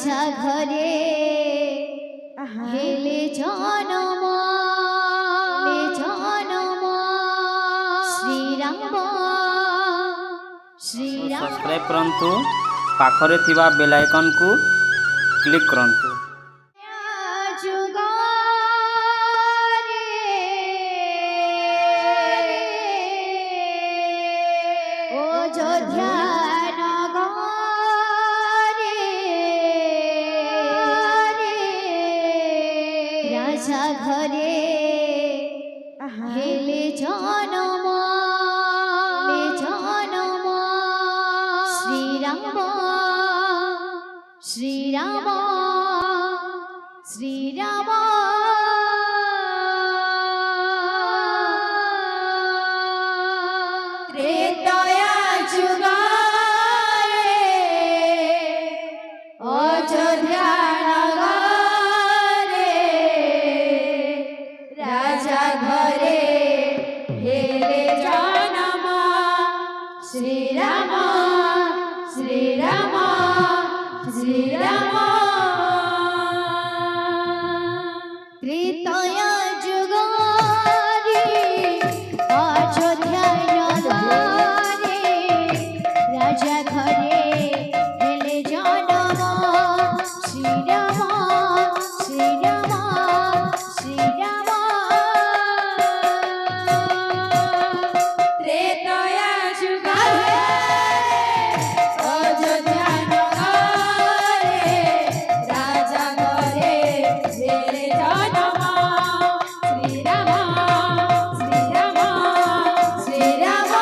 রাজা ঘরে হেলে জনম শ্রীরাম শ্রীরাম। ସବସ୍କ୍ରାଇବ୍ କରନ୍ତୁ, ପାଖରେ ଥିବା ବେଲ୍ ଆଇକନ୍କୁ କ୍ଲିକ୍ କରନ୍ତୁ। অযোধ্যা নগরে রাজা ঘরে হেলে জনম শ্রীরাম শ্রীরাম শ্রীরাম। ত্রেতয়া যুগে অযোধ্যা নগরে রাজা ঘরে হেলে জনম শ্রীরাম শ্রীরাম শ্রীরাম। ত্রেতয়া যুগে অযোধ্যা নগরে রাজা ঘরে হেলে জনম শ্রীরাম শ্রীরাম শ্রীরাম। ত্রেতয়া যুগে অযোধ্যা নগরে রাজা ঘরে হেলে জনম শ্রীরাম শ্রীরাম শ্রীরাম।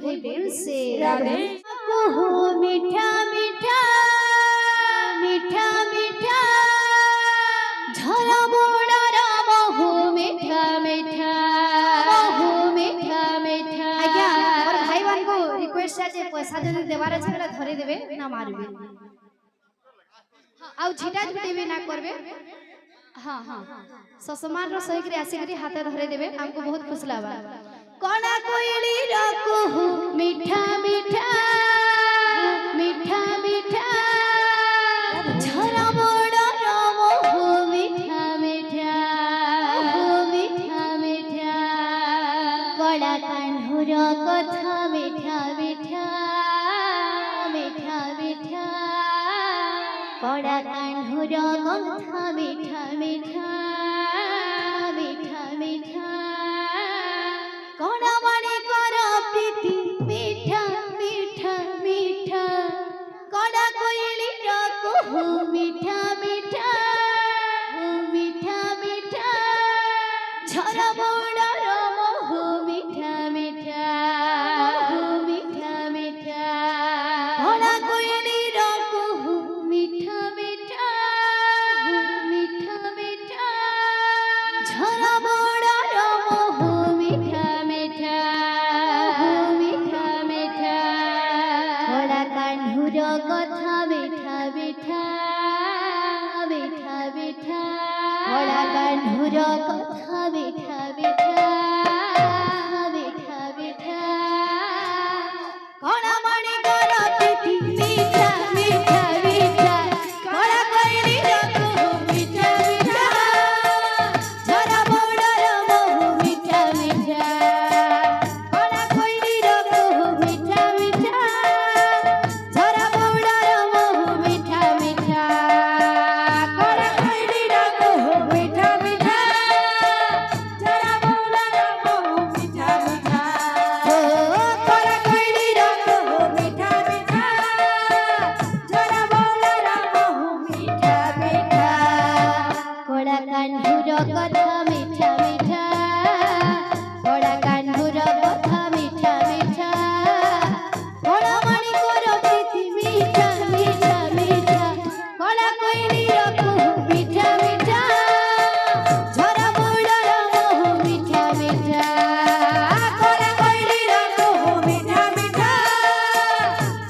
भाई प्रेम से राधे। कहो मीठा मीठा मीठा मीठा झरा मोड़र बहु मीठा मीठा बहु मीठा मीठा आज्ञा और भाई मान को रिक्वेस्ट है पैसा जदि देवार আছে बेला धरे देबे ना मारबे आउ झिटा झुटी भी ना करबे हाँ हाँ ससमान रो सही करे आसी करी हाथे धरे देबे हमको बहुत खुश लावा कोना कोइली रखो मीठा मीठा मीठा मीठा झरा मोड़ा रामो हो मीठा मीठा मीठा मीठा कड़ा कान्हुर कथा मीठा मीठा मीठा मीठा कड़ा कान्हुर कथा मीठा मीठा मीठा मीठा कड़ा मणि कर प्रीति मीठा मीठा मीठा कड़ा कोइली रखो मीठा मीठा मीठा मीठा झरा मोड़ा राम हो मीठा मीठा मीठा मीठा कड़ा कोइली रखो मीठा मीठा मीठा मीठा झरा मोड़ा राम हो मीठा मीठा मीठा मीठा कड़ा कान्हुर कथा मीठा मीठा मीठा मीठा कड़ा कान्हुर कथा मीठा मीठा मीठा मीठा कड़ा मणि कर प्रीति मीठा मीठा मीठा कड़ा कोइली रखो मीठा मीठा झरा मोड़र बहु मीठा मीठा कड़ा कोइली रखो मीठा मीठा झरा मोड़र बहु मीठा मीठा कड़ा कोइली रखो मीठा मीठा झरा मोड़र बहु मीठा मीठा ओ कड़ा कोइली रखो मीठा मीठा झरा मोड़र बहु मीठा मीठा कड़ा कान्हुर कथा मीठा मीठा कड़ा कान्हुर कथा मीठा मीठा कड़ा मणि कर प्रीति मीठा मीठा मीठा कड़ा कोइली रखो मीठा मीठा झरा मोड़र बहु मीठा मीठा कड़ा कोइली रखो मीठा मीठा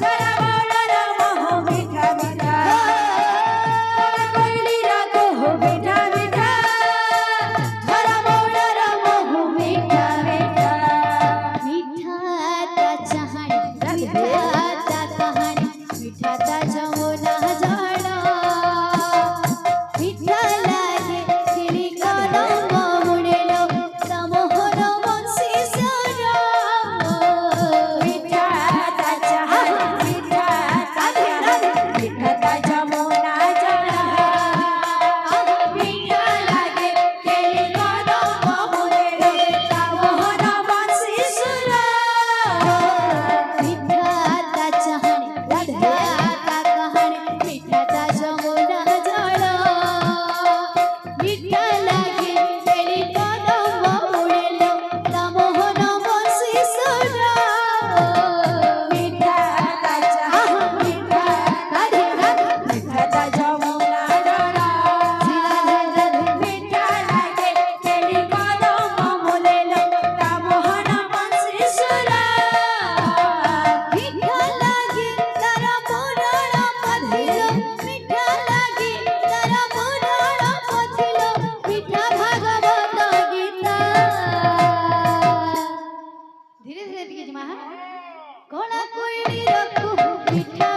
झरा मोड़र बहु मीठा मीठा कड़ा कोइली रखो मीठा मीठा झरा मोड़र बहु मीठा मीठा मीठा ता चाहणी मीठा ता कहानी मीठा ता जमुना जड़ा मीठा लागे खिली कदम मुड़ेलो तमोहर बंसी सरा मीठा ता चाहणी मीठा ता कहानी मीठा ता जमुना जड़ा मीठा लागे खिली कदम मुड़ेलो तमोहर बंसी सरा मीठा ता चाहणी मीठा ता कहानी मीठा ता जमुना जड़ा मीठा लागे खिली कदम मुड़ेलो तमोहर बंसी सरा मीठा ता चाहणी मीठा ता कहानी मीठा ता जमुना जड़ा मीठा लागे खिली कदम मुड़ेलो तमोहर बंसी सरा मीठा लागे तारा मोरड़ पथिलो मीठा लागे तारा मोरड़ पथिलो मीठा भागवत गीता धीरे धीरे दिखे जमा कड़ा कोइली रखो मीठा